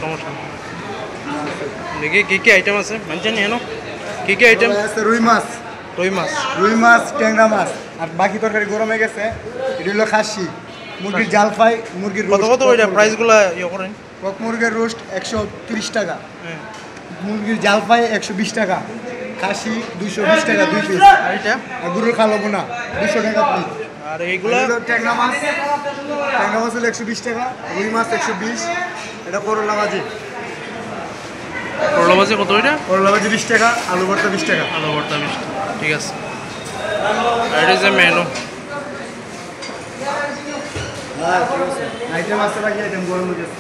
সমস্যা দেখি কী কী আইটেম আছে মানছেন এনো কী কী আইটেম আছে? রুই মাছ, ট্যাংরা মাছ, আর বাকি তরকারি গরম হয়ে গেছে। এটা হলো খাসি, মুরগির জাল ফ্রাই, মুরগির কত কত ওইটা প্রাইসগুলো ইয়ে করেন? কক মুরগির রোস্ট 130 টাকা, মুরগির জাল ফ্রাই 120 টাকা, খাসি 220 টাকা 2 পিস, আর এটা আর গরুর খাওয়াবো না 200 টাকা পিস। আর এইগুলো ট্যাংরা মাছ হলো 120 টাকা, রুই মাছ 120, এটা করলা ভাজি। করলা ভাজি কত ওইটা? করলা ভাজি 20 টাকা, আলু ভর্তা 20 টাকা। আলু ভর্তা 20 টাকা, ঠিক আছে। আর এটা যে মেনু আইটেম আছে, বাকি আইটেম গরম হয়ে গেছে।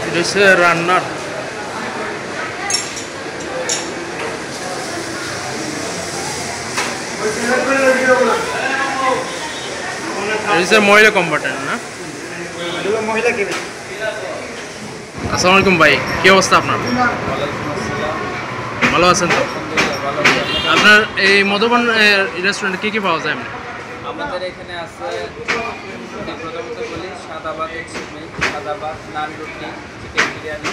এটা হচ্ছে রান্নার মহিলা কম্পার্টমেন্ট না? আসসালামু আলাইকুম ভাই, কি অবস্থা আপনার? ভালো আছেন তো? আপনার এই মধুবন রেস্টুরেন্টে কী কী পাওয়া যায়? আমাদের এখানে আছে, প্রথমত বলি সাদাবাদ, সাদাবাদ, নান রুটি, চিকেন বিরিয়ানি,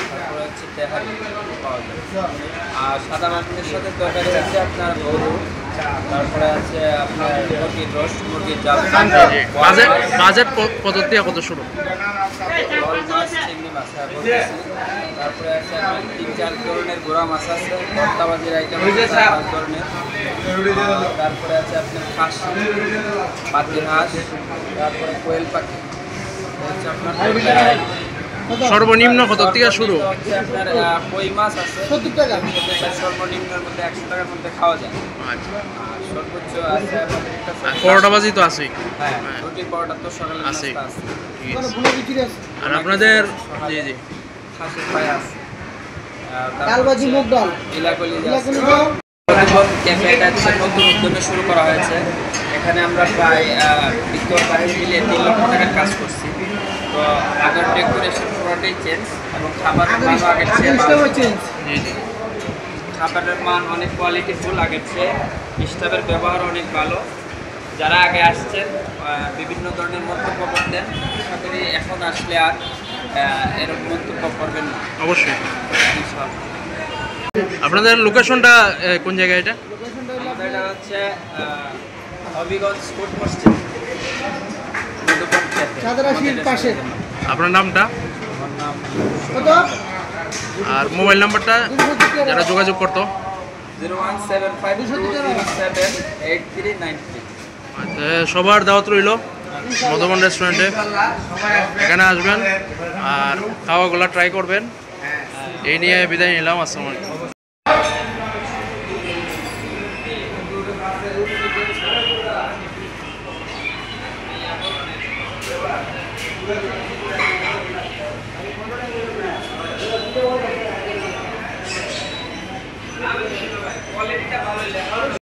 তারপরে হচ্ছে তেহারি পাওয়া যায়। আর সাদাবাদের সাথে তরকারি হচ্ছে আপনার গরু, তারপরে আছে আপনার মুরগির রোস্ট, মুরগির জাল। বাজেট কত থেকে কত শুরু? রোল মাছ, চিংড়ি মাছ, তারপরে আছে আপনার 3-4 ধরনের গোড়া মাছ আছে, ভর্তাবাজির আইটেম 5 ধরনের। তারপরে আছে আপনার খাসি, পাতি হাঁস, তারপরে কোয়েল পাখি, হচ্ছে আপনার সর্বনিম্ন কত থেকে শুরু? হচ্ছে আপনার কই মাছ আছে 70 টাকা, সর্বনিম্নের মধ্যে 100 টাকার মধ্যে খাওয়া যায়। আচ্ছা, আর সর্বোচ্চ আছে পরোটা বাজি তো আছেই। হ্যাঁ, রুটি পরোটা তো সকালে আছেই। নাস্তা আছে। আর আপনাদের জি জি খাসির ফ্রাই আছে, ডাল ভাজি, মুগ ডাল, ইলাকলি ক্যাফেটা হচ্ছে নতুন উদ্যোগে শুরু করা হয়েছে। এখানে আমরা প্রায় বিক্রয় প্রাইস মিলিয়ে 3 লক্ষ টাকার কাজ করছি। তো আগের ডেকোরেশন পুরোটাই চেঞ্জ, এবং খাবারের মান আগের চেয়ে খাবারের মান অনেক কোয়ালিটিফুল আগের চেয়ে, স্টাফের ব্যবহার অনেক ভালো। যারা আগে আসছেন বিভিন্ন ধরনের মন্তব্য করতেন, আশা করি এখন আসলে আর এরকম মন্তব্য করবেন না। অবশ্যই। আপনাদের লোকেশনটা কোন জায়গায়? এটা আমাদের এটা হচ্ছে হবিগঞ্জ কোর্ট মসজিদ, পাশে। আপনার নামটা আমার নাম আর মোবাইল নাম্বারটা যারা যোগাযোগ করতো? 01752078393। আচ্ছা, সবার দাওয়াত রইল মধুবন রেস্টুরেন্টে, এখানে আসবেন আর খাওয়াগুলো ট্রাই করবেন। এই নিয়ে বিদায় নিলাম, আসসালামু আলাইকুম। কোয়ালিটিটা ভালো